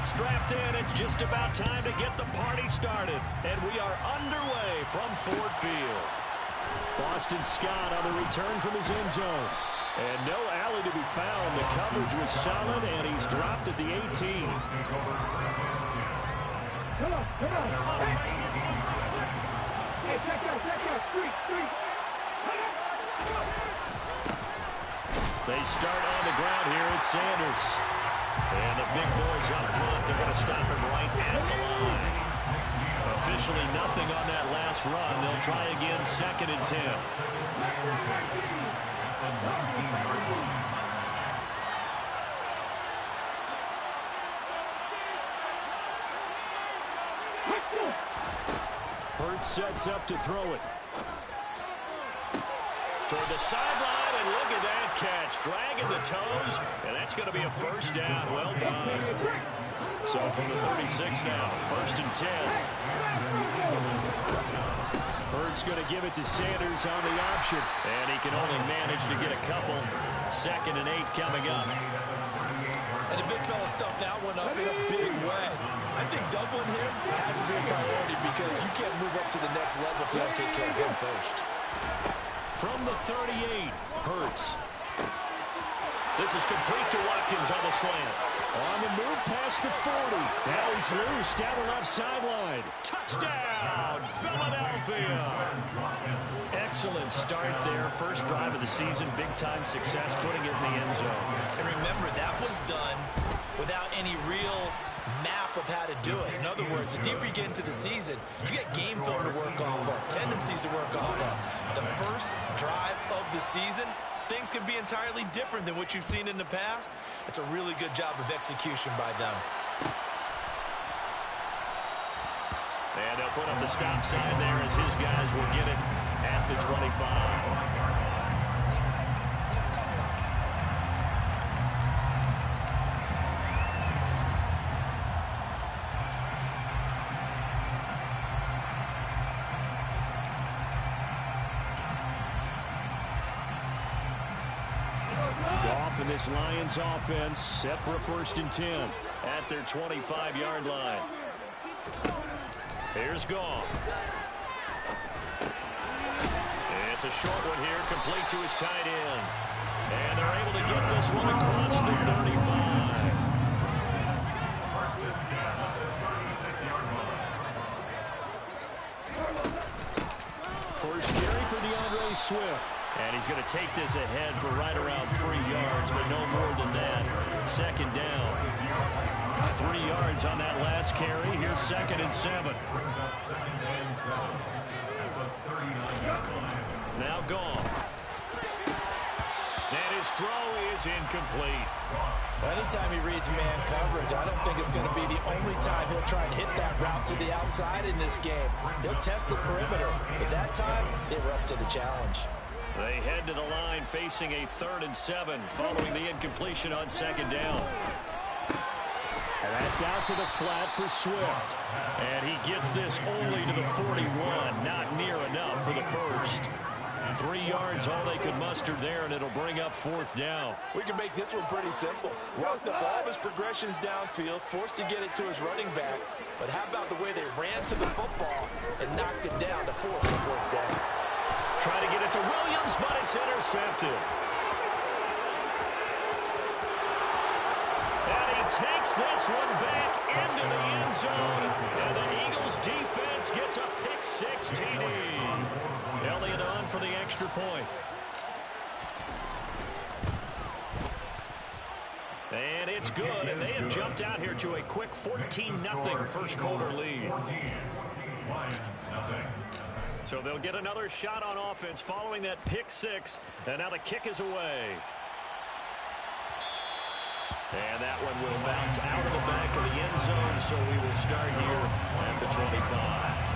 strapped in. It's just about time to get the party started. And we are underway from Ford Field. Boston Scott on the return from his end zone. And no alley to be found. The coverage was solid, and he's dropped at the 18. Come on. Hey, check out. Street. They start on the ground here at Sanders. And the big boys up front, they're going to stop him right at the line. Officially nothing on that last run. They'll try again, 2nd and 10. Hurts sets up to throw it. Toward the sideline, and look at that catch. Dragging the toes, and that's going to be a first down. Well done. So from the 36 now, 1st and 10. Hurts going to give it to Sanders on the option, and he can only manage to get a couple. 2nd and 8 coming up. And the big fella stuffed that one up in a big way. I think doubling him has to be a priority because you can't move up to the next level if you don't take care of him first. From the 38, Hurts. This is complete to Watkins on the slant. On the move past the 40. Now he's loose down the left sideline. Touchdown, Philadelphia. Excellent start there. First drive of the season. Big-time success putting it in the end zone. And remember, that was done without any real map of how to do it. In other words, the deeper you get into the season, you get game film to work off of, tendencies to work off of. The first drive of the season, things can be entirely different than what you've seen in the past. It's a really good job of execution by them. And they'll put up the stop sign there as his guys will get it at the 25. And this Lions offense set for a 1st and 10 at their 25-yard line. Here's Goff. It's a short one here, complete to his tight end. And they're able to get this one across the 35. First carry for DeAndre Swift. And he's going to take this ahead for right around 3 yards, but no more than that. 2nd down. 3 yards on that last carry. Here's 2nd and 7. Now Goff. And his throw is incomplete. Anytime he reads man coverage, I don't think it's going to be the only time he'll try and hit that route to the outside in this game. He'll test the perimeter, but that time, they were up to the challenge. They head to the line facing a 3rd and 7 following the incompletion on 2nd down. And that's out to the flat for Swift. And he gets this only to the 41. Not near enough for the first. 3 yards all they could muster there, and it'll bring up 4th down. We can make this one pretty simple. Walked up all of his progressions downfield, forced to get it to his running back. But how about the way they ran to the football and knocked it down to force a 4th down? Try to get it to Williams, but it's intercepted. And he takes this one back into the end zone. And the Eagles defense gets a pick-6 TD. Elliott on for the extra point. And it's good, and they have jumped out here to a quick 14-0 first quarter lead. So they'll get another shot on offense following that pick-6, and now the kick is away. And that one will bounce out of the back of the end zone, so we will start here at the 25.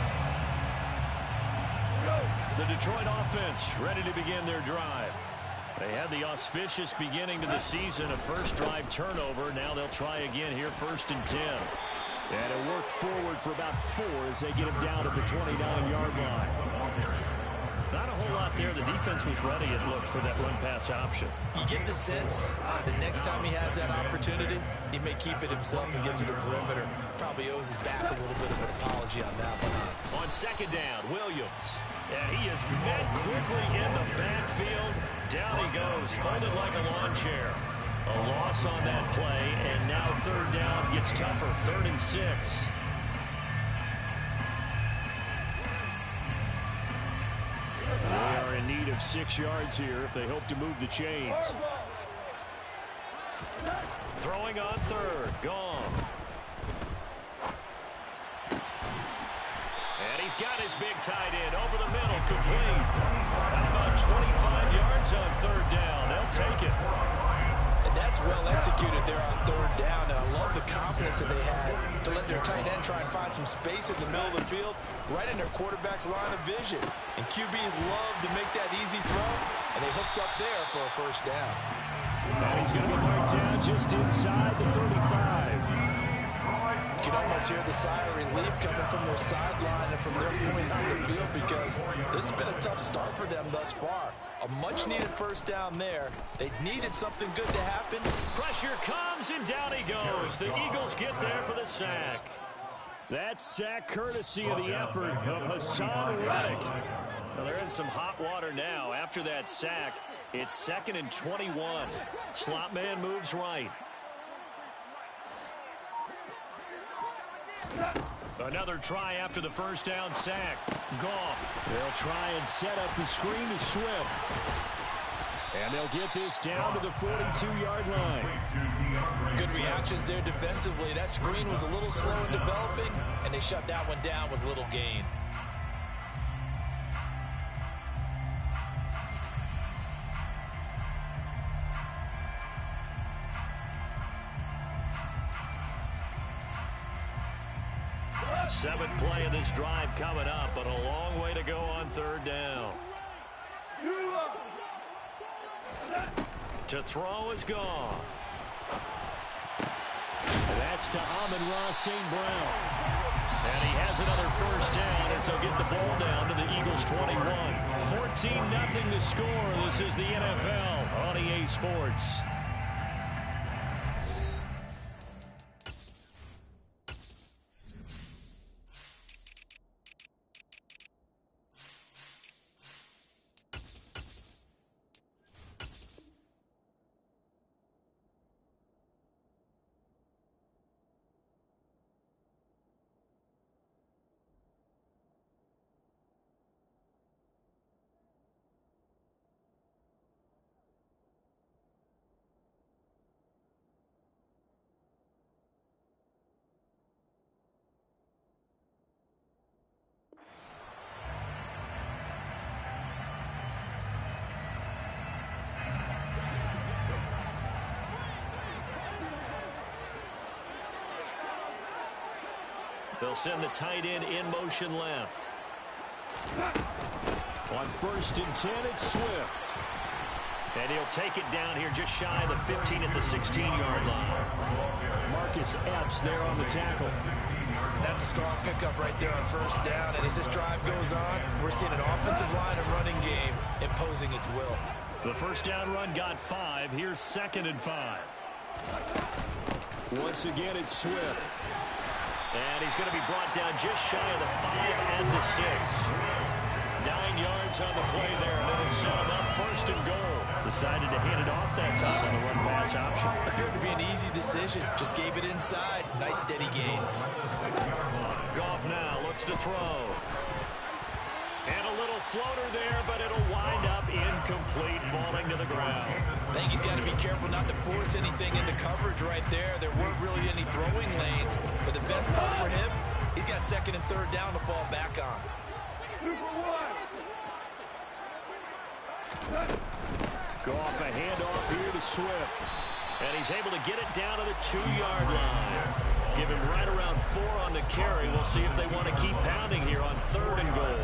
The Detroit offense ready to begin their drive. They had the auspicious beginning to the season, a first drive turnover. Now they'll try again here, 1st and 10. And it worked forward for about 4 as they get him down at the 29-yard line. Not a whole lot there. The defense was ready, it looked, for that run-pass option. You get the sense the next time he has that opportunity, he may keep it himself and get to the perimeter. Probably owes his back a little bit of an apology on that one. On second down, Williams. And he is met quickly in the backfield. Down he goes, folded like a lawn chair. A loss on that play, and now third down gets tougher. 3rd and 6. They are in need of 6 yards here if they hope to move the chains. Throwing on third. Gone. And he's got his big tight end over the middle. Complete. At about 25 yards on third down. They'll take it. And that's well executed there on third down. And I love the confidence that they had to let their tight end try and find some space in the middle of the field, right in their quarterback's line of vision. And QBs love to make that easy throw, and they hooked up there for a first down. And he's going to be marked down just inside the 35. You can almost hear the sigh of relief coming from their sideline and from their point on the field, because this has been a tough start for them thus far. A much-needed first down there. They needed something good to happen. Pressure comes, and down he goes. The Eagles get there for the sack. That sack courtesy of the effort of Hassan Reddick. Well, they're in some hot water now. After that sack, it's 2nd and 21. Slot man moves right. Another try after the first down sack. Goff. They'll try and set up the screen to Swift. And they'll get this down to the 42-yard line. Good reactions there defensively. That screen was a little slow in developing, and they shut that one down with little gain. Seventh play of this drive coming up, but a long way to go on third down. To throw is Goff. That's to Amon-Ra St. Brown. And he has another first down as he'll get the ball down to the Eagles 21. 14-0 the score. This is the NFL on EA Sports. They'll send the tight end in motion left. On 1st and 10, it's Swift. And he'll take it down here just shy of the 15 at the 16-yard line. Marcus Epps there on the tackle. That's a strong pickup right there on first down. And as this drive goes on, we're seeing an offensive line and running game imposing its will. The first down run got 5. Here's 2nd and 5. Once again, it's Swift. And he's going to be brought down just shy of the 5 and the 6. 9 yards on the play there, and it'll set him up 1st and goal. Decided to hand it off that time on the run-pass option. Appeared to be an easy decision. Just gave it inside. Nice steady gain. Goff now looks to throw. And a little floater there, but it'll wind up incomplete, falling to the ground. I think he's got to be careful not to force anything into coverage right there. There weren't really any throwing lanes, but the best part for him, he's got 2nd and 3rd down to fall back on. Goff a handoff here to Swift. And he's able to get it down to the 2-yard line. Give him right around 4 on the carry. We'll see if they want to keep pounding here on 3rd and goal.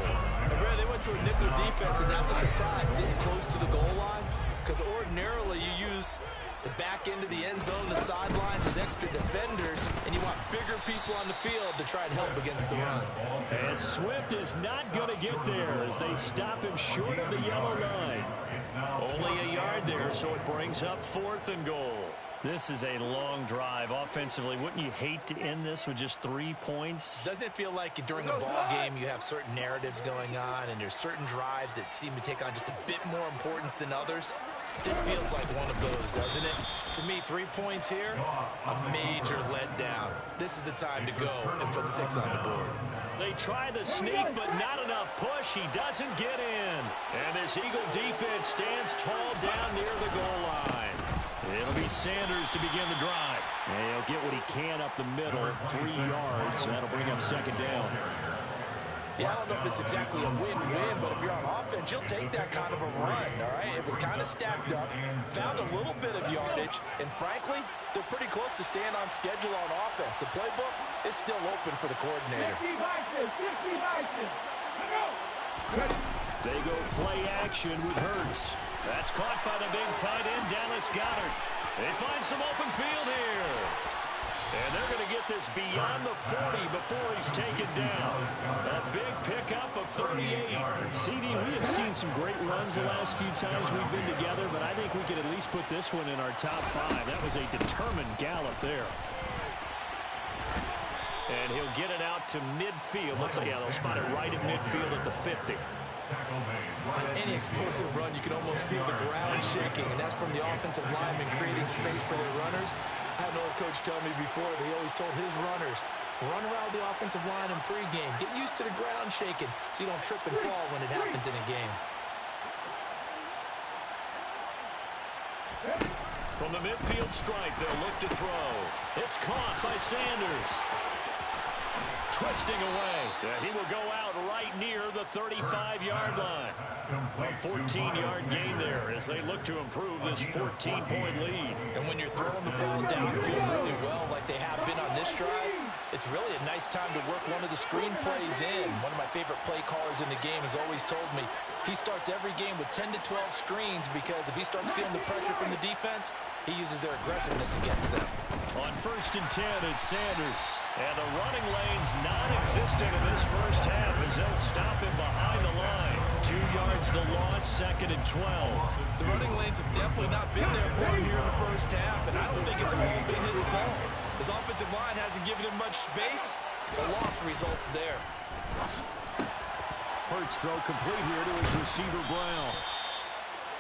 They went to a nickel defense, and that's a surprise this close to the goal line, because ordinarily you use The back end of the end zone, the sidelines, is extra defenders, and you want bigger people on the field to try and help against the run. And Swift is not going to get there as they stop him short of the yellow line. Only a yard there, so it brings up 4th and goal. This is a long drive offensively. Wouldn't you hate to end this with just 3 points? Doesn't it feel like during a ball game you have certain narratives going on and there's certain drives that seem to take on just a bit more importance than others? This feels like one of those, doesn't it? To me, 3 points here, a major letdown. This is the time to go and put 6 on the board. They try the sneak, but not enough push. He doesn't get in. And this Eagle defense stands tall down near the goal line. It'll be Sanders to begin the drive. And he'll get what he can up the middle, 3 yards. So that'll bring up 2nd down. Yeah, I don't know if it's exactly a win-win, but if you're on offense, you'll take that kind of a run, all right? It was kind of stacked up, found a little bit of yardage, and frankly, they're pretty close to staying on schedule on offense. The playbook is still open for the coordinator. They go play action with Hurts. That's caught by the big tight end, Dallas Goedert. They find some open field here. And they're going to get this beyond the 40 before he's taken down. A big pickup of 38. CD, we have seen some great runs the last few times we've been together, but I think we could at least put this one in our top 5. That was a determined gallop there. And he'll get it out to midfield. Looks like, yeah, they'll spot it right at midfield at the 50. On any explosive run, you can almost feel the ground shaking, and that's from the offensive linemen creating space for their runners. I had an old coach tell me before that he always told his runners, run around the offensive line in pregame. Get used to the ground shaking so you don't trip and fall when it happens in a game. From the midfield stripe, they'll look to throw. It's caught by Sanders. Twisting away. Yeah, he will go out right near the 35-yard line. A 14-yard gain there as they look to improve this 14-point lead. And when you're throwing the ball downfield really well like they have been on this drive, it's really a nice time to work one of the screen plays in. One of my favorite play callers in the game has always told me he starts every game with 10 to 12 screens because if he starts feeling the pressure from the defense, he uses their aggressiveness against them. On 1st and 10, it's Sanders. And the running lane's non-existent in this first half as they'll stop him behind the line. 2 yards the loss, 2nd and 12. The running lanes have definitely not been there for him here in the first half, and I don't think it's all been his fault. His offensive line hasn't given him much space. The loss results there. Hurts throw complete here to his receiver, Brown.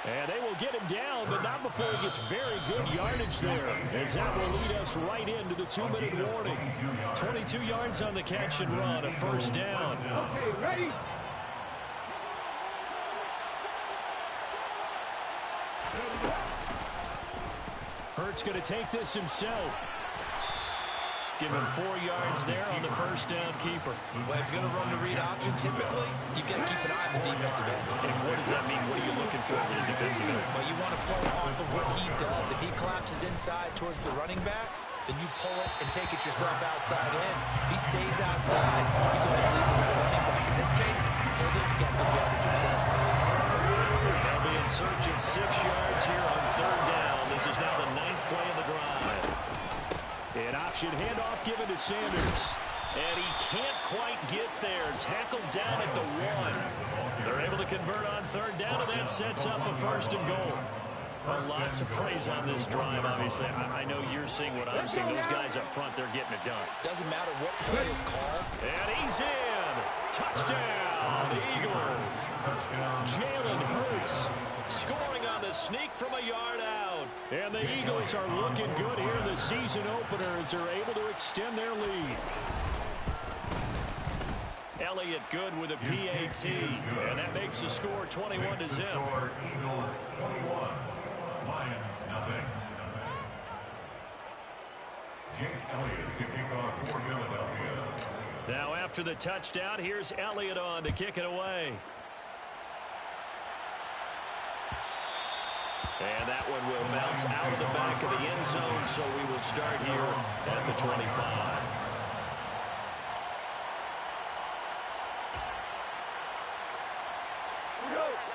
And they will get him down, but not before he gets very good yardage there, as that will lead us right into the 2-minute warning. 22 yards on the catch and run, a 1st down. Okay, ready? Hurts going to take this himself. Give him 4 yards there on the 1st down keeper. Well, if you're going to run the read option, typically, you've got to keep an eye on the defensive end. And what does that mean? What are you looking for with the defensive end? Well, you want to play off of what he does. If he collapses inside towards the running back, then you pull it and take it yourself outside in. If he stays outside, you go ahead and leave him with the running back. In this case, pull it and get the yardage himself. They'll be in search of 6 yards here on 3rd down. This is now the 9th play of the drive. An option handoff given to Sanders. And he can't quite get there. Tackled down at the 1. They're able to convert on 3rd down, and that sets up a 1st and goal. Well, lots of praise on this drive, obviously. I know you're seeing what I'm seeing. Those guys up front, they're getting it done. Doesn't matter what play is called. And he's in. Touchdown, Eagles. Jalen Hurts scoring on the sneak from a yard out. And the Eagles are looking good here in the season opener as they're able to extend their lead. Elliott good with a PAT. And that makes the score 21-0. Eagles 21, Lions nothing. Jake Elliott to kick off for Philadelphia. Now after the touchdown, here's Elliott on to kick it away. And that one will bounce out of the back of the end zone, so we will start here at the 25.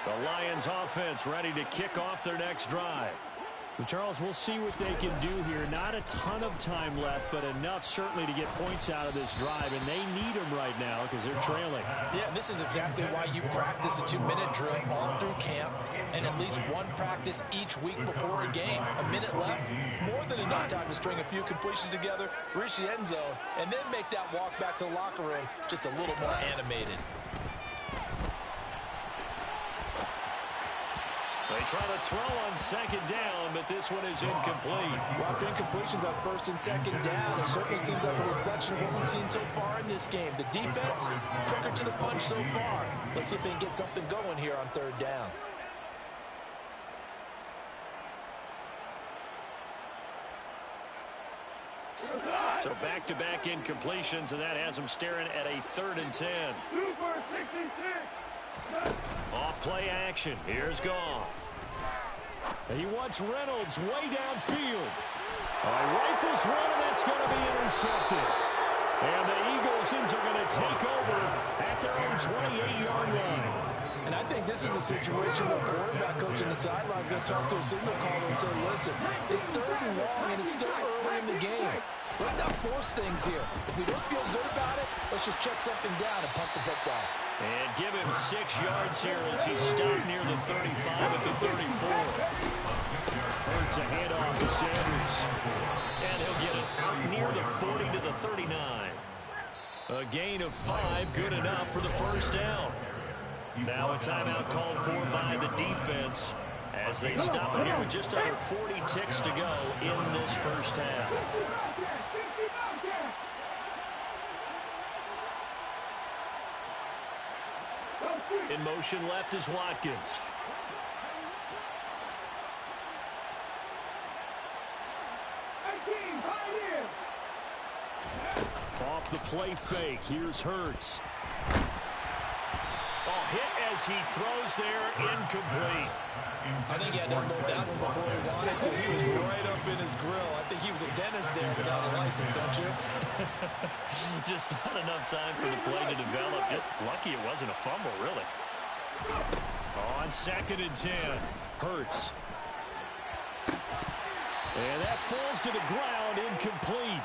The Lions offense ready to kick off their next drive. Charles, we'll see what they can do here. Not a ton of time left, but enough certainly to get points out of this drive, and they need them right now because they're trailing. Yeah, this is exactly why you practice a 2-minute drill all through camp and at least one practice each week before a game. A minute left, more than enough time to string a few completions together, reach the end zone, and then make that walk back to the locker room just a little more animated. They try to throw on second down, but this one is incomplete. Rough incompletions on first and second down. It certainly seems like a reflection of what we've seen so far in this game. The defense, quicker to the punch so far. Let's see if they can get something going here on third down. So back-to-back incompletions, and that has them staring at a 3rd and 10. Off play action. Here's Goff. He wants Reynolds way downfield. Rifles one, and that's going to be intercepted. And the Eagles are going to take over at their own 28-yard line. And I think this is a situation where quarterback coach on the sideline is going to talk to a signal caller and say, listen, it's 3rd and long, and it's still early in the game. Let's not force things here. If we don't feel good about it, let's just check something down and punt the football. And give him 6 yards here as he stopped near the 35 at the 34. Hurts a handoff to Sanders. And he'll get it out near the 40 to the 39. A gain of 5, good enough for the first down. Now a timeout called for by the defense as they stop it here with just under 40 ticks to go in this first half. In motion left is Watkins. Off the play fake, here's Hurts. Hit as he throws there, incomplete. I think he had to unload that one before he wanted to. He was right up in his grill. I think he was a dentist there without a license, don't you? Just not enough time for the play to develop. Just lucky it wasn't a fumble, really. On 2nd and 10, Hurts. And that falls to the ground, incomplete.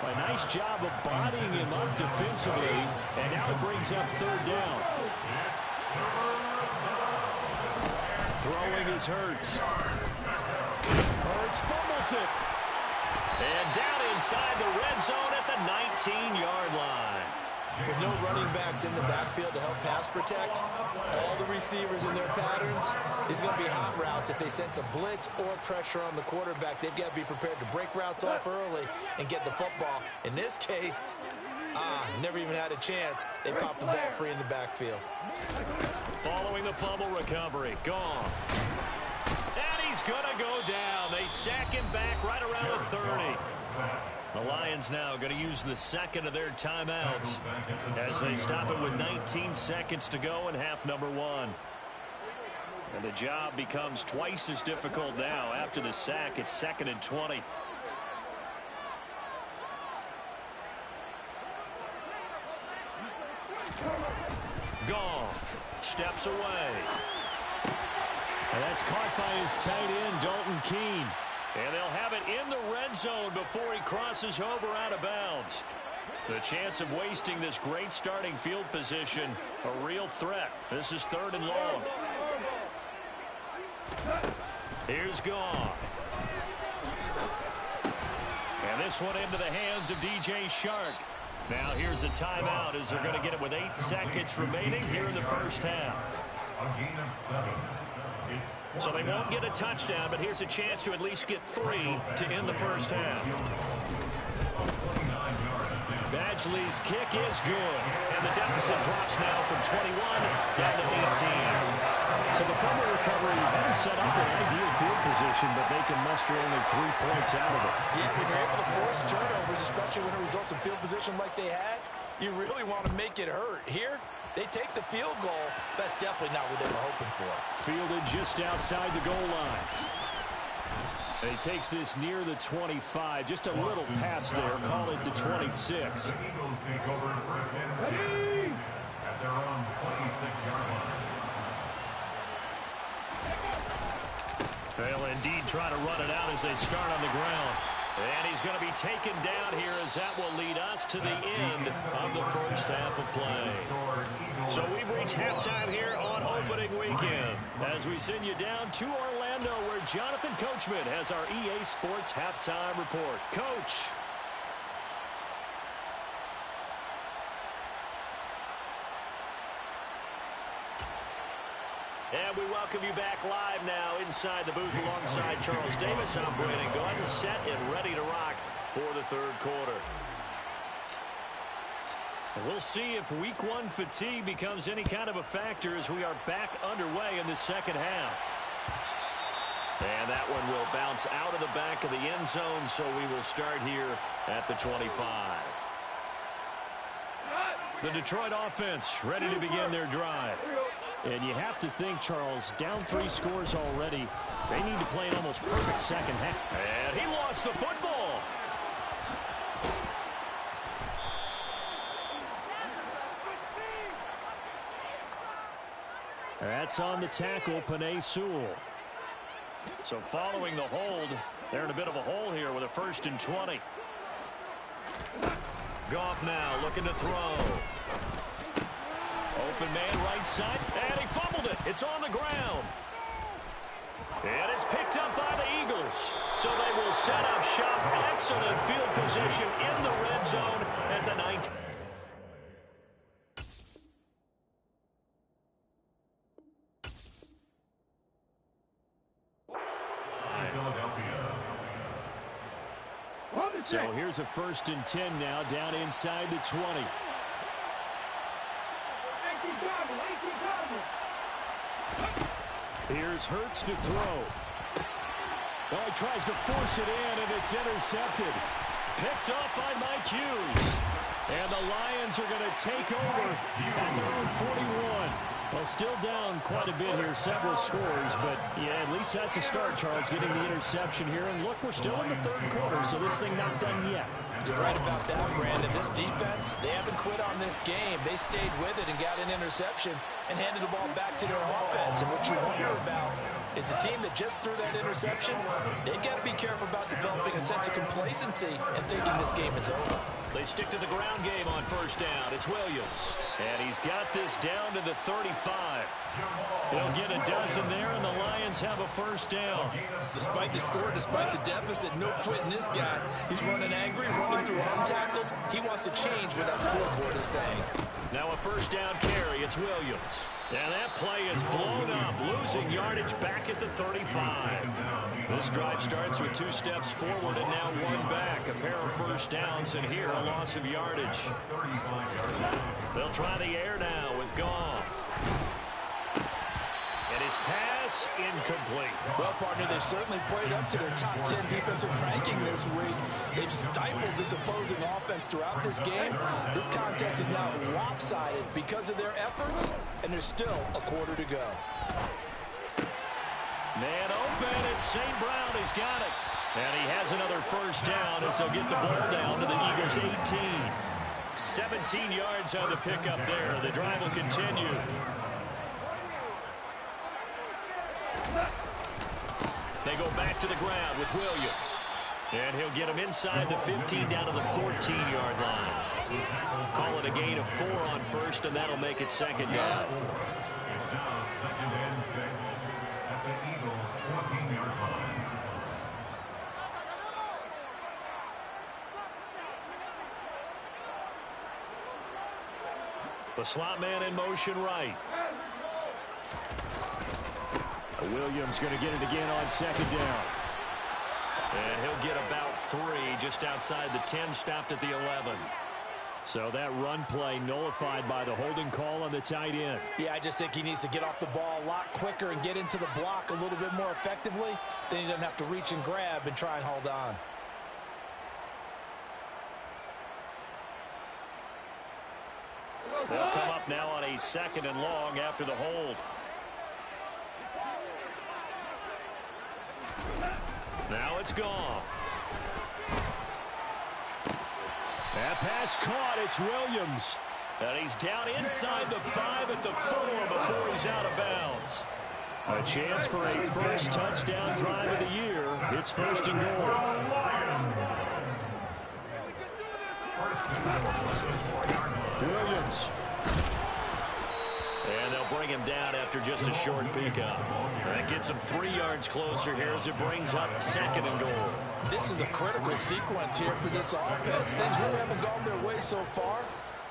A nice job of bodying him up defensively, and now it brings up 3rd down. Throwing is Hurts. Hurts fumbles it. And down inside the red zone at the 19-yard line. With no running backs in the backfield to help pass protect, all the receivers in their patterns, is going to be hot routes. If they sense a blitz or pressure on the quarterback, they've got to be prepared to break routes off early and get the football. In this case, never even had a chance. They popped the ball free in the backfield. Following the fumble recovery, Goff. And he's going to go down. They sack him back right around the 30. The Lions now going to use the second of their timeouts as they stop it with 19 seconds to go in half number 1. And the job becomes twice as difficult now after the sack. It's 2nd and 20. Goff steps away. And that's caught by his tight end, Dalton Keene. And they'll have it in the red zone before he crosses over out of bounds. The chance of wasting this great starting field position, a real threat. This is 3rd and long. Here's Goff. And this one into the hands of DJ Chark. Now here's a timeout as they're going to get it with 8 seconds remaining here in the first half. A gain of 7. So they won't get a touchdown, but here's a chance to at least get 3 to end the first half. Badgley's kick is good, and the deficit drops now from 21 down to 18. So the fumble recovery hadn't set up an ideal field position, but they can muster only 3 points out of it. Yeah, when you're able to force turnovers, especially when it results in field position like they had, you really want to make it hurt. Here, they take the field goal. That's definitely not what they were hoping for. Fielded just outside the goal line. And he takes this near the 25. Just a little pass there. Call it the 26. The Eagles take over 1st and 10 at their own 26-yard line. They'll indeed try to run it out as they start on the ground. And he's going to be taken down here as that will lead us to the end of the first half of play. So we've reached halftime here on opening weekend as we send you down to Orlando where Jonathan Coachman has our EA Sports halftime report. Coach. And we welcome you back live now inside the booth alongside Charles Davis. I'm Brandon Gaudin, set and ready to rock for the third quarter. We'll see if week one fatigue becomes any kind of a factor as we are back underway in the second half. And that one will bounce out of the back of the end zone, so we will start here at the 25. The Detroit offense ready to begin their drive. And you have to think, Charles, down 3 scores already. They need to play an almost perfect second half. And he lost the football. That's on the tackle, Penei Sewell. So following the hold, they're in a bit of a hole here with a 1st and 20. Goff now looking to throw. Open man right side, and he fumbled it. It's on the ground. And it's picked up by the Eagles. So they will set up shop. Excellent field position in the red zone at the 19. So here's a 1st and 10 now down inside the 20. Here's Hurts to throw. Well, he tries to force it in, and it's intercepted. Picked up by Mike Hughes. And the Lions are going to take over at their own 41. Well, still down quite a bit here, several scores, but yeah, at least that's a start, Charles, getting the interception here. And look, we're still in the third quarter, so this thing not done yet. You're right about that, Brandon. This defense, they haven't quit on this game. They stayed with it and got an interception and handed the ball back to their offense. And what you wonder about is the team that just threw that interception, they've got to be careful about developing a sense of complacency and thinking this game is over. They stick to the ground game on 1st down. It's Williams. And he's got this down to the 35. They'll get a dozen there, and the Lions have a 1st down. Despite the score, despite the deficit, no quitting this guy. He's running angry, running through arm tackles. He wants to change what that scoreboard is saying. Now a 1st down carry. It's Williams. And that play is blown up, losing yardage back at the 35. This drive starts with 2 steps forward and now 1 back. A pair of 1st downs, and here a loss of yardage. They'll try the air now with Goff. And his pass incomplete. Well, partner, they've certainly played up to their top 10 defensive ranking this week. They've stifled this opposing offense throughout this game. This contest is now lopsided because of their efforts, and there's still a quarter to go. Man open, and St. Brown has got it. And he has another 1st down as they'll get the ball down to the Eagles' 18. 17 yards on the pickup there. The drive will continue. They go back to the ground with Williams. And he'll get him inside the 15 down to the 14-yard line. Call it a gain of 4 on 1st, and that'll make it 2nd down. It's now 2nd and 6 at the Eagles' 14-yard line. The slot man in motion right. Williams going to get it again on 2nd down. And he'll get about 3 just outside the 10, stopped at the 11. So that run play nullified by the holding call on the tight end. Yeah, I just think he needs to get off the ball a lot quicker and get into the block a little bit more effectively. Then he doesn't have to reach and grab and try and hold on. They'll come up now on a 2nd and long after the hold. Now it's gone. That pass caught. It's Williams. And he's down inside the 5 at the 4 before he's out of bounds. A chance for a first touchdown drive of the year. It's 1st and goal. Williams. And they'll bring him down after just a short pickup. That gets him 3 yards closer here as it brings up 2nd and goal. This is a critical sequence here for this offense. Things really haven't gone their way so far.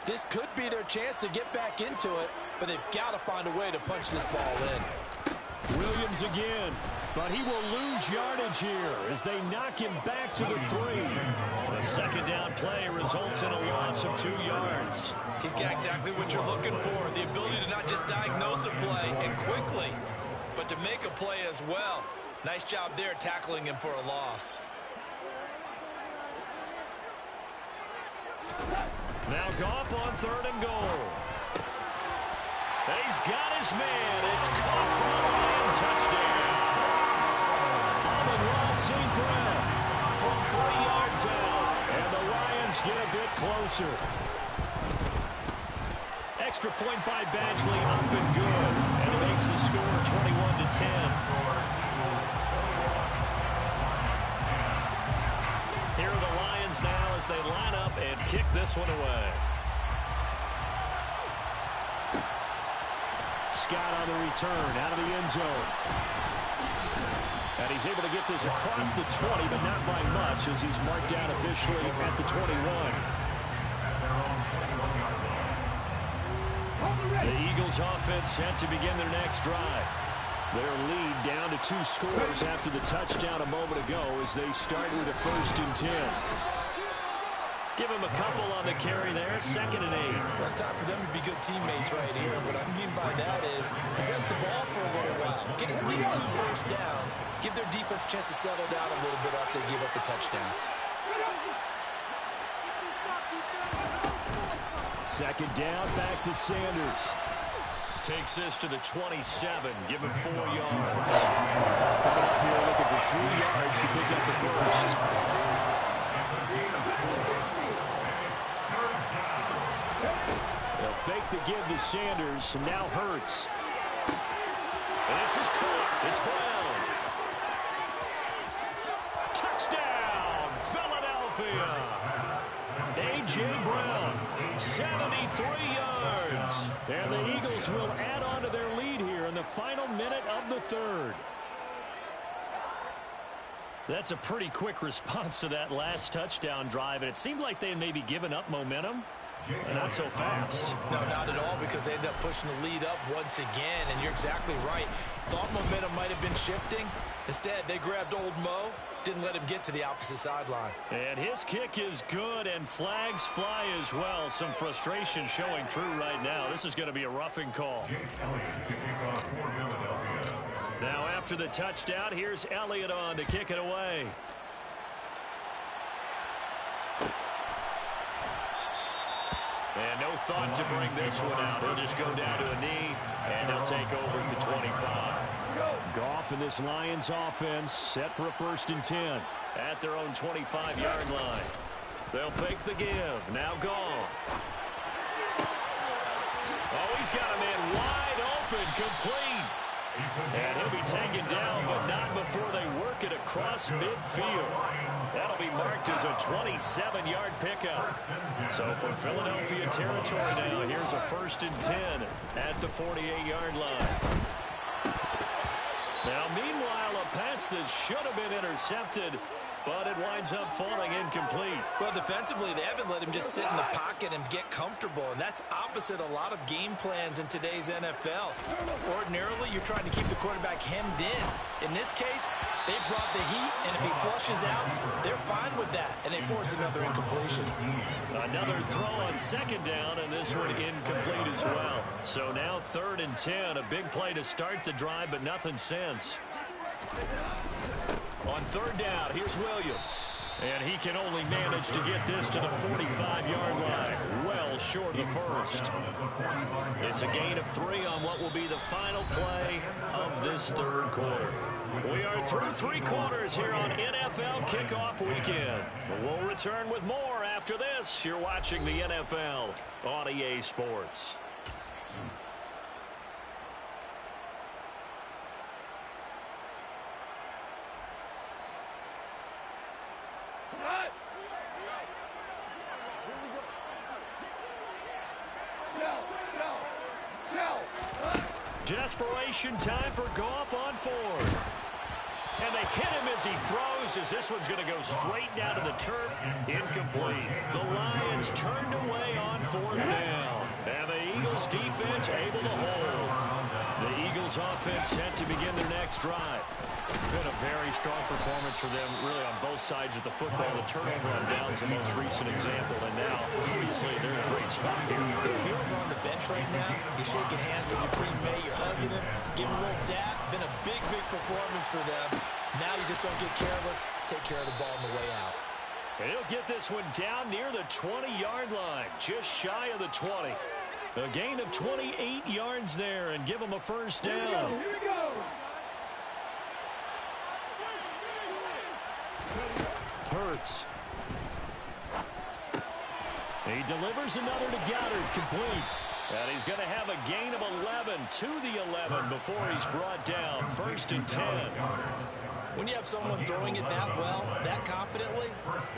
This could be their chance to get back into it, but they've got to find a way to punch this ball in. Williams again, but he will lose yardage here as they knock him back to the 3. A 2nd down play results in a loss of 2 yards. He's got exactly what you're looking for, the ability to not just diagnose a play and quickly, but to make a play as well. Nice job there tackling him for a loss. Now Goff on 3rd and goal. And he's got his man. It's caught for a Lion touchdown. Amon-Ra St. Brown from 3 yards out. And the Lions get a bit closer. Extra point by Badgley up and good. And it makes the score 21-10. Here are the Lions now as they line up and kick this one away. Scott on the return out of the end zone. And he's able to get this across the 20, but not by much as he's marked down officially at the 21. The Eagles offense set to begin their next drive. Their lead down to 2 scores after the touchdown a moment ago as they start with a 1st and 10. Give him a couple on the carry there, 2nd and 8. Well, it's time for them to be good teammates right here. What I mean by that is possess the ball for a little while. Get at least 2 first downs. Give their defense a chance to settle down a little bit after they give up a touchdown. 2nd down, back to Sanders. Takes this to the 27. Give him 4 yards. Coming up here looking for 3 yards to pick up the first. They'll fake the give to Sanders, and now Hurts. And this is caught. It's Brown. Touchdown, Philadelphia. A.J. Brown, 73 yards. And the Eagles will add on to their lead here in the final minute of the 3rd. That's a pretty quick response to that last touchdown drive, and it seemed like they had maybe given up momentum. Not so fast. No, not at all, because they end up pushing the lead up once again, and you're exactly right. Thought momentum might have been shifting. Instead, they grabbed old Mo, didn't let him get to the opposite sideline. And his kick is good, and flags fly as well. Some frustration showing through right now. This is going to be a roughing call. Now, after the touchdown, here's Elliott on to kick it away. And no thought to bring this one out. He'll just go down to a knee, and they'll take over at the 25. Goff and this Lions offense set for a 1st and 10 at their own 25-yard line. They'll fake the give. Now Goff. Oh, he's got a man wide open, complete. And he'll be taken down, but not before they work it across midfield. That'll be marked as a 27-yard pickup. So from Philadelphia territory now, here's a 1st and 10 at the 48-yard line. Now, meanwhile, a pass that should have been intercepted, but it winds up falling incomplete. Well, defensively, they haven't let him just sit in the pocket and get comfortable, and that's opposite a lot of game plans in today's NFL. Ordinarily, you're trying to keep the quarterback hemmed in. In this case, they brought the heat, and if he flushes out, they're fine with that, and they force another incompletion. Another throw on 2nd down, and this one incomplete as well. So now 3rd and 10, a big play to start the drive, but nothing since. On 3rd down, here's Williams. And he can only manage to get this to the 45-yard line. Well short of the first. It's a gain of 3 on what will be the final play of this 3rd quarter. We are through 3 quarters here on NFL Kickoff Weekend. We'll return with more after this. You're watching the NFL on EA Sports. Desperation time for Goff on fourth. And they hit him as he throws, as this one's going to go straight down to the turf. Incomplete. The Lions turned away on fourth down. And the Eagles defense able to hold. The Eagles offense set to begin their next drive. Been a very strong performance for them, really, on both sides of the football. The turnover on downs the most recent example, and now, obviously, they're in a great spot here. If you're on the bench right now, you're shaking hands with your teammate, you're hugging him, giving a little dap. Been a big, big performance for them. Now you just don't get careless. Take care of the ball on the way out. And he'll get this one down near the 20-yard line, just shy of the 20. A gain of 28 yards there, and give him a first down. Here we go. Hurts. He delivers another to Goddard, complete. And he's going to have a gain of 11 to the 11 before he's brought down. First and 10. When you have someone throwing it that well, that confidently,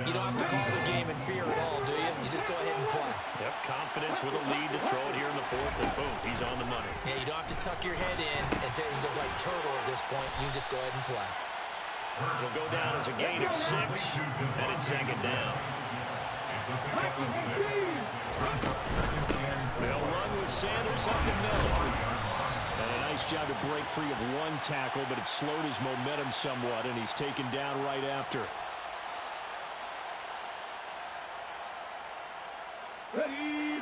you don't have to call the game in fear at all, do you? You just go ahead and play. Yep, confidence with a lead to throw it here in the fourth, and boom, he's on the money. Yeah, you don't have to tuck your head in and take the like turtle at this point. You can just go ahead and play. It'll go down as a gain of 6, and it's second down. They'll run with Sanders up the middle. And a nice job to break free of one tackle, but it slowed his momentum somewhat, and he's taken down right after.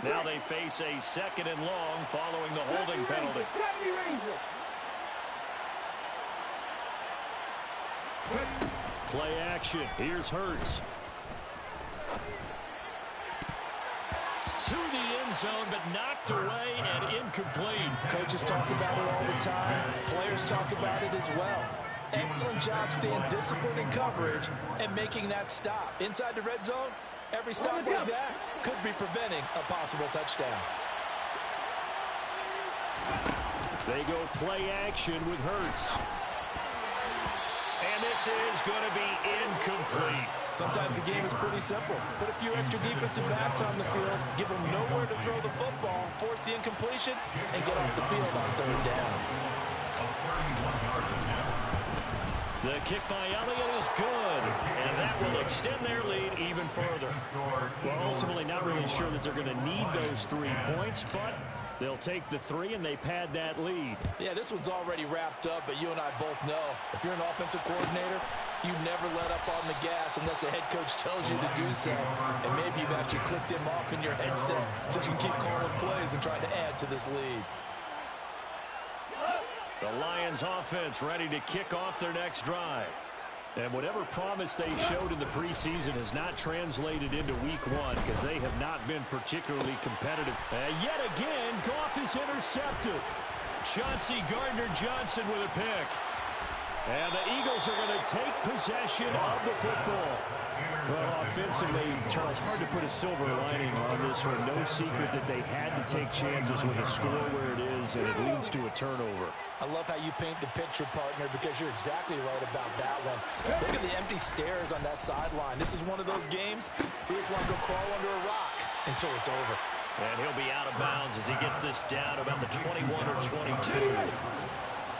Now they face a second and long following the holding penalty. Play action. Here's Hurts. To the end zone, but knocked away and incomplete. Coaches talk about it all the time. Players talk about it as well. Excellent job staying disciplined in coverage and making that stop. Inside the red zone, every stop like that could be preventing a possible touchdown. They go play action with Hurts. And this is going to be incomplete. Sometimes the game is pretty simple. Put a few extra defensive backs on the field, give them nowhere to throw the football, force the incompletion, and get off the field on third down. The kick by Elliott is good, and that will extend their lead even further. Well, ultimately not really sure that they're going to need those 3 points, but they'll take the 3 and they pad that lead. Yeah, this one's already wrapped up, but you and I both know if you're an offensive coordinator, you never let up on the gas unless the head coach tells you to do so. And maybe you've actually clicked him off in your headset so you can keep calling plays and trying to add to this lead. The Lions offense ready to kick off their next drive. And whatever promise they showed in the preseason has not translated into week 1 because they have not been particularly competitive. And yet again, Goff is intercepted. Chauncey Gardner-Johnson with a pick. And the Eagles are going to take possession of the football. Well, offensively, Charles, hard to put a silver lining on this one. No secret that they had to take chances with a score where it is, and it leads to a turnover. I love how you paint the picture, partner, because you're exactly right about that one. Look at the empty stares on that sideline. This is one of those games you just want to go crawl under a rock until it's over. And he'll be out of bounds as he gets this down about the 21 or 22.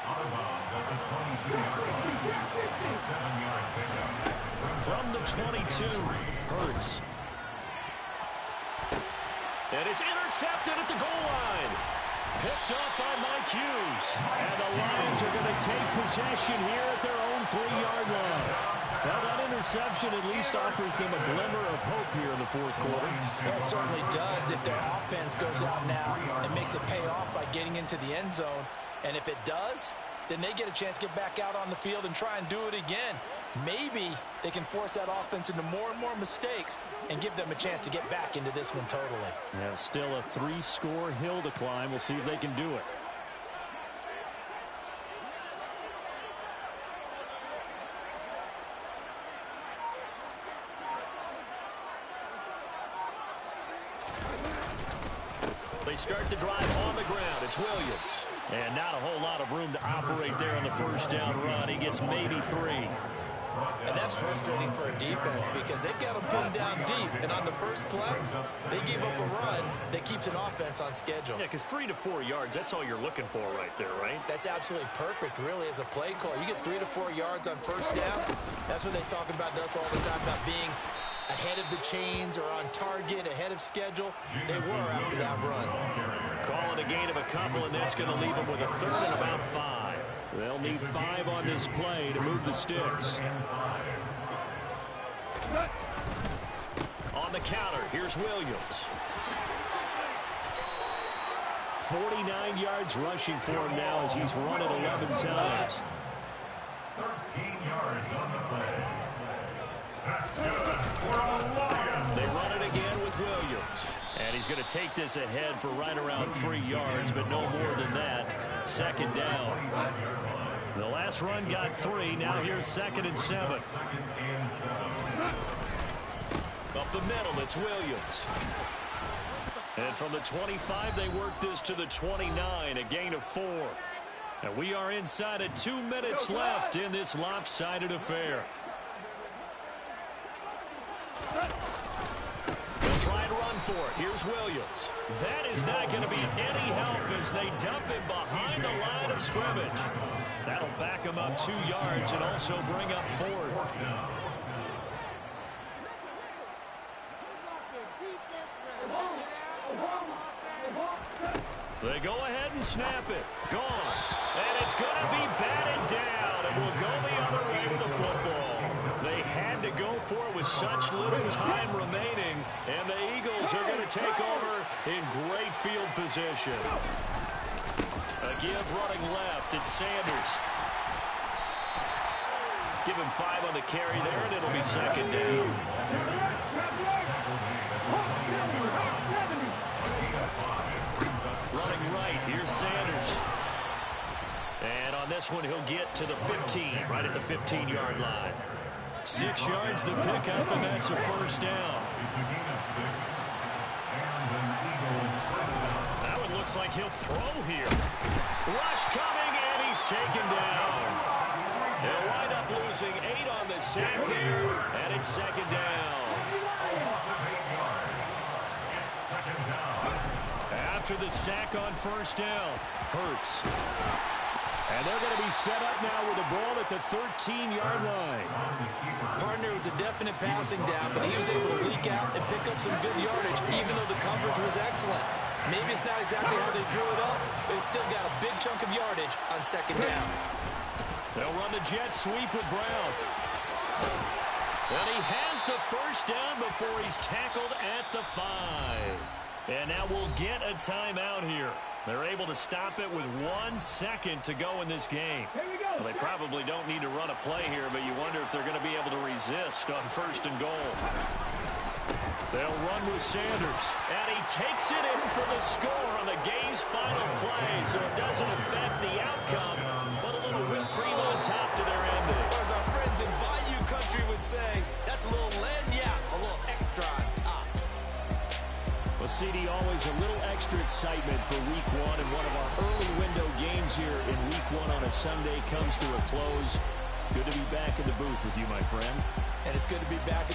Out of bounds at the 22-yard line. 7-yard pickup. From the 22, Hurts. And it's intercepted at the goal line. Picked up by Mike Hughes. And the Lions are going to take possession here at their own 3-yard line. Well, that interception at least offers them a glimmer of hope here in the fourth quarter. Well, it certainly does if their offense goes out now and makes it pay off by getting into the end zone. And if it does, then they get a chance to get back out on the field and try and do it again. Maybe they can force that offense into more and more mistakes and give them a chance to get back into this one totally. Yeah, still a 3-score hill to climb. We'll see if they can do it. They start the drive on the ground. It's Williams. And not a whole lot of room to operate there on the first down run. He gets maybe 3. And that that's frustrating for a defense because they got them pinned down deep, and on the first play, they gave up a run that keeps an offense on schedule. Yeah, because 3 to 4 yards, that's all you're looking for right there, right? That's absolutely perfect, really, as a play call. You get 3 to 4 yards on first down. That's what they talk about to us all the time, about being ahead of the chains or on target, ahead of schedule. They were after that run. Call it a gain of a couple, and that's going to leave them with a third and about 5. They'll need 5 on this play to move the sticks. On the counter, here's Williams. 49 yards rushing for him now as he's run it 11 times. 13 yards on the play. That's good for a Lion. They run it again with Williams. And he's going to take this ahead for right around 3 yards, but no more than that. Second down. The last run got 3. Now here's 2nd and 7. Up the middle, it's Williams. And from the 25, they work this to the 29, a gain of 4. And we are inside of 2 minutes left in this lopsided affair. They'll try and run for it. Here's Williams. That is not going to be any help as they dump him behind the line of scrimmage. That'll back him up 2 yards and also bring up 4th. They go ahead and snap it. Gone. And it's going to be batted down. And will go the other way with the football. They had to go for it with such little time remaining. And the Eagles are going to take over in great field position. A give running left. It's Sanders. Give him 5 on the carry there, and it'll be 2nd down. Running right, here's Sanders. And on this one, he'll get to the 15, right at the 15-yard line. 6 yards the pickup, and that's a first down. That one looks like he'll throw here. Rush coming, and he's taken down. They'll wind up losing 8 on the sack there, and it's 2nd down. After the sack on first down, Hurts. And they're going to be set up now with the ball at the 13-yard line. Partner was a definite passing down, but he was able to leak out and pick up some good yardage, even though the coverage was excellent. Maybe it's not exactly how they drew it up, but it's still got a big chunk of yardage on 2nd down. They'll run the jet sweep with Brown. And he has the first down before he's tackled at the 5. And now we'll get a timeout here. They're able to stop it with 1 second to go in this game. Well, they probably don't need to run a play here, but you wonder if they're going to be able to resist on 1st and goal. They'll run with Sanders. And he takes it in for the score on the game's final play, so it doesn't affect the outcome, but a little whipped cream on top to their ending. Or as our friends in Bayou Country would say, that's a little a little extra on top. Well, CD, always a little extra excitement for Week 1, and one of our early window games here in Week 1 on a Sunday comes to a close. Good to be back in the booth with you, my friend. And it's good to be back in the